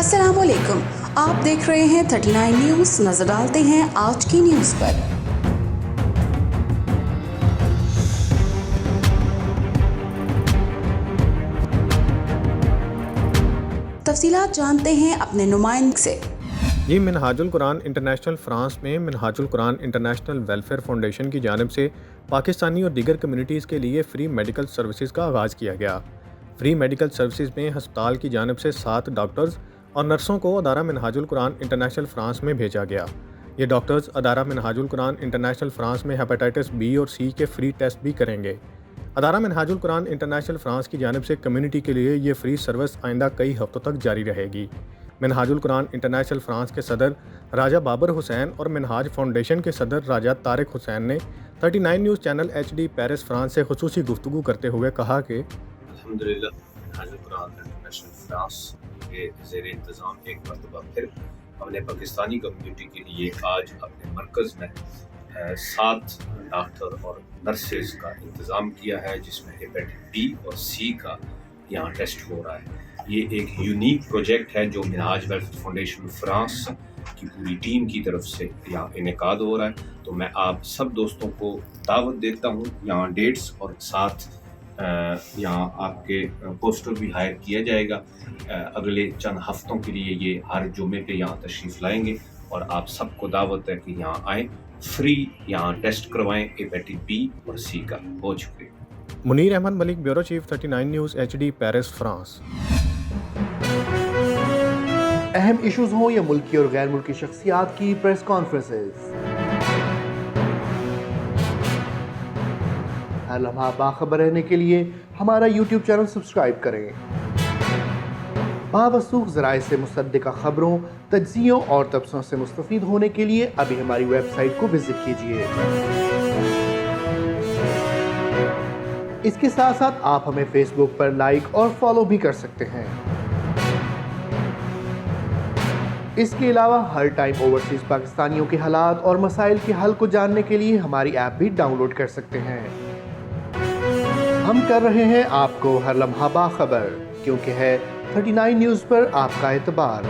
अस्सलाम वालेकुम, आप देख रहे हैं 39 न्यूज़। नजर डालते हैं आज की न्यूज़ पर। तफसीलात जानते हैं अपने नुमाइंदे से। ये मिनहाजुल कुरान इंटरनेशनल फ्रांस में Minhajul Quran international welfare foundation की जानिब से पाकिस्तानी और दीगर कम्युनिटीज़ के लिए फ़्री मेडिकल सर्विसेज का आगाज़ किया गया। फ़्री मेडिकल सर्विसेज में हस्पताल की जानिब से 7 डॉक्टर्स और नर्सों को अदारा मिनहाजुल कुरान इंटरनेशनल फ्रांस में भेजा गया। ये डॉक्टर्स अदारा मिनहाजुल कुरान इंटरनेशनल फ्रांस में हेपेटाइटिस बी और सी के फ्री टेस्ट भी करेंगे। अदारा मिनहाजुल कुरान इंटरनेशनल फ्रांस की जानिब से कम्युनिटी के लिए ये फ्री सर्विस आइंदा कई हफ्तों तक जारी रहेगी। मिनहाजुल कुरान इंटरनेशनल फ्रांस के सदर राजा बाबर हुसैन और मिनहाज फाउंडेशन के सदर राजा तारिक हुसैन ने 39 news channel HD Paris France से खुसूसी गुफ्तगू करते हुए कहा कि अल्हम्दुलिल्लाह मिनहाजुल कुरान इंटरनेशनल फ्रांस के ज़ेर इंतज़ाम एक मरतबा फिर हमने पाकिस्तानी कम्युनिटी के लिए आज अपने मरकज़ में 7 डॉक्टर और नर्सेज का इंतज़ाम किया है, जिसमें हेपेटाइटिस बी और सी का यहाँ टेस्ट हो रहा है। ये एक यूनिक प्रोजेक्ट है जो मिनहाज वेलफेयर फाउंडेशन फ्रांस की पूरी टीम की तरफ से यहाँ इनेकाद हो रहा है। तो मैं आप सब दोस्तों को दावत देता हूँ, यहाँ डेट्स और साथ यहाँ आपके पोस्टर भी हायर किया जाएगा। अगले चंद हफ्तों के लिए ये हर जुमे पे यहाँ तशरीफ़ लाएंगे और आप सबको दावत है कि यहाँ आएँ, फ्री यहाँ टेस्ट करवाएं हेपेटाइटिस बी और सी का। बहुत शुक्रिया। Munir Ahmed Malik, bureau chief 39 news HD Paris France. अहम इश्यूज हों या मुल्की और गैर मुल्की शख्सियात की प्रेस कॉन्फ्रेंसेस, हर लम्हा बाखबर रहने के लिए हमारा YouTube चैनल सब्सक्राइब करें। बावसूख ज़राए से मुसद्दिक़ा खबरों, तज्ज़ियों और तबसरों से मुस्तफ़ीद होने के लिए अभी हमारी वेबसाइट को विजिट कीजिए। इसके साथ साथ आप हमें फेसबुक पर लाइक और फॉलो भी कर सकते हैं। इसके अलावा हर टाइम ओवरसीज़ पाकिस्तानियों के हालात और मसाइल के हल को जानने के लिए हमारी ऐप भी डाउनलोड कर सकते हैं। हम कर रहे हैं आपको हर लम्हा बाखबर, क्योंकि है 39 न्यूज़ पर आपका एतबार।